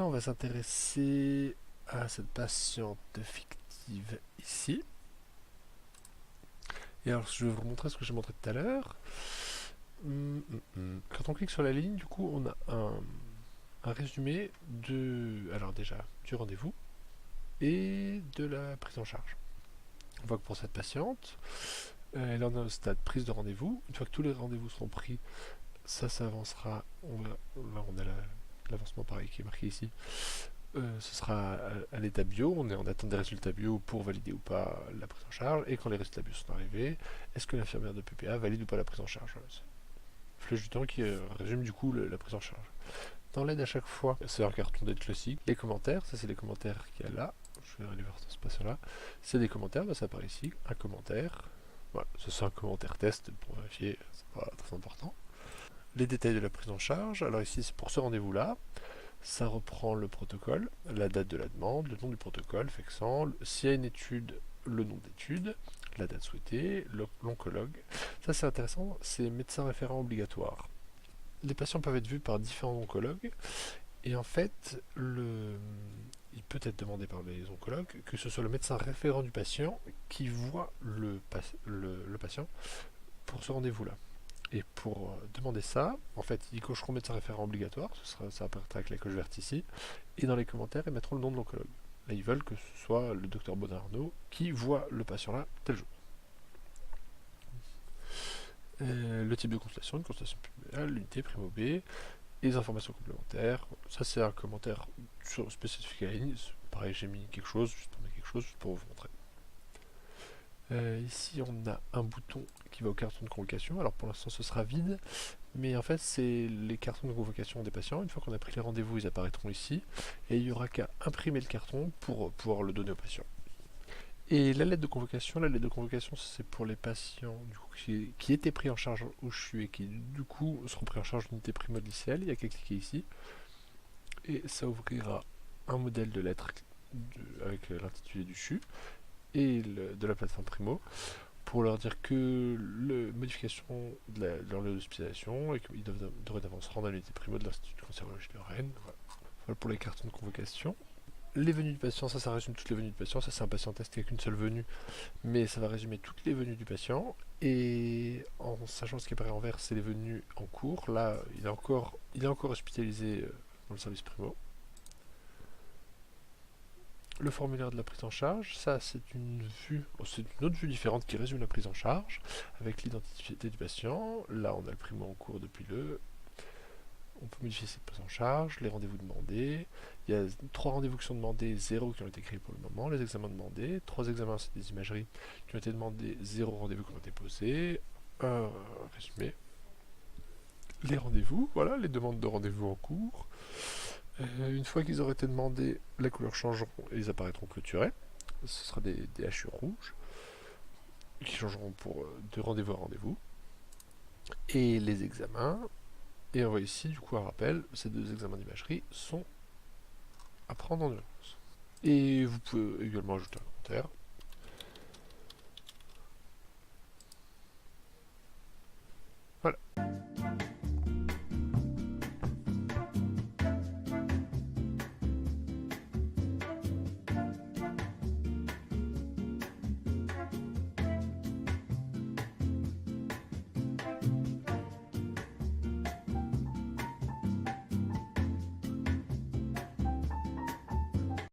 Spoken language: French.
on va s'intéresser à cette patiente fictive ici. Et alors, je vais vous montrer ce que j'ai montré tout à l'heure. Quand on clique sur la ligne, du coup, on a un résumé alors déjà, du rendez-vous et de la prise en charge. On voit que pour cette patiente, elle en est au stade prise de rendez-vous. Une fois que tous les rendez-vous seront pris, ça avancera. Là, on a l'avancement pareil qui est marqué ici. Ce sera à l'état bio, on est en attente des résultats bio pour valider ou pas la prise en charge, et quand les résultats bio sont arrivés, est-ce que l'infirmière de PPA valide ou pas la prise en charge. Flèche du temps qui résume du coup la prise en charge. Dans l'aide à chaque fois, c'est un carton d'aide classique. Les commentaires, ça c'est les commentaires qu'il y a là, je vais aller voir ce patient là, c'est des commentaires, ça apparaît ici, un commentaire, voilà, ça c'est un commentaire test pour vérifier, c'est pas très important. Les détails de la prise en charge, alors ici c'est pour ce rendez-vous là, ça reprend le protocole, la date de la demande, le nom du protocole, Fexan, s'il y a une étude, le nom d'étude, la date souhaitée, l'oncologue. Ça c'est intéressant, c'est médecin référent obligatoire. Les patients peuvent être vus par différents oncologues, et en fait, il peut être demandé par les oncologues que ce soit le médecin référent du patient qui voit le patient pour ce rendez-vous-là. Et pour demander ça, en fait, ils cocheront médecin référent obligatoire, ça apparaîtra avec la coche verte ici, et dans les commentaires, ils mettront le nom de l'oncologue. Là, ils veulent que ce soit le docteur Bonarno qui voit le patient là tel jour. Le type de consultation, une consultation pulmonaire, l'unité primo B, et les informations complémentaires. Ça, c'est un commentaire spécifique à la ligne. Pareil, j'ai mis quelque chose, juste pour mettre quelque chose, juste pour vous montrer. Ici, on a un bouton qui va au carton de convocation. Alors pour l'instant, ce sera vide, mais en fait, c'est les cartons de convocation des patients. Une fois qu'on a pris les rendez-vous, ils apparaîtront ici, et il n'y aura qu'à imprimer le carton pour pouvoir le donner au patient. Et la lettre de convocation, c'est pour les patients du coup, qui étaient pris en charge où je suis et qui du coup seront pris en charge d'unité primo de l'ICL. Il n'y a qu'à cliquer ici, et ça ouvrira un modèle de lettre avec l'intitulé du CHU et de la plateforme Primo, pour leur dire que la modification de leur lieu d'hospitalisation et qu'ils doivent dorénavant se rendre à l'unité Primo de l'Institut de cancérologie de Rennes. Voilà pour les cartons de convocation. Les venues du patient, ça résume toutes les venues du patient. Ça, c'est un patient test qui n'a qu'une seule venue, mais ça va résumer toutes les venues du patient. Et en sachant ce qui apparaît en vert, c'est les venues en cours. Là, il est encore hospitalisé dans le service Primo. Le formulaire de la prise en charge, ça c'est une autre vue différente qui résume la prise en charge avec l'identité du patient. Là on a le primo en cours depuis on peut modifier cette prise en charge, les rendez-vous demandés. Il y a 3 rendez-vous qui sont demandés, 0 qui ont été créés pour le moment, les examens demandés, 3 examens c'est des imageries qui ont été demandées, 0 rendez-vous qui ont été posés, un résumé. Les rendez-vous, voilà, les demandes de rendez-vous en cours. Une fois qu'ils auraient été demandés, la couleur changeront et ils apparaîtront clôturés. Ce sera des hachures rouges qui changeront de rendez-vous à rendez-vous. Et les examens. Et on voit ici, du coup, un rappel, ces 2 examens d'imagerie sont à prendre en urgence. Et vous pouvez également ajouter un commentaire.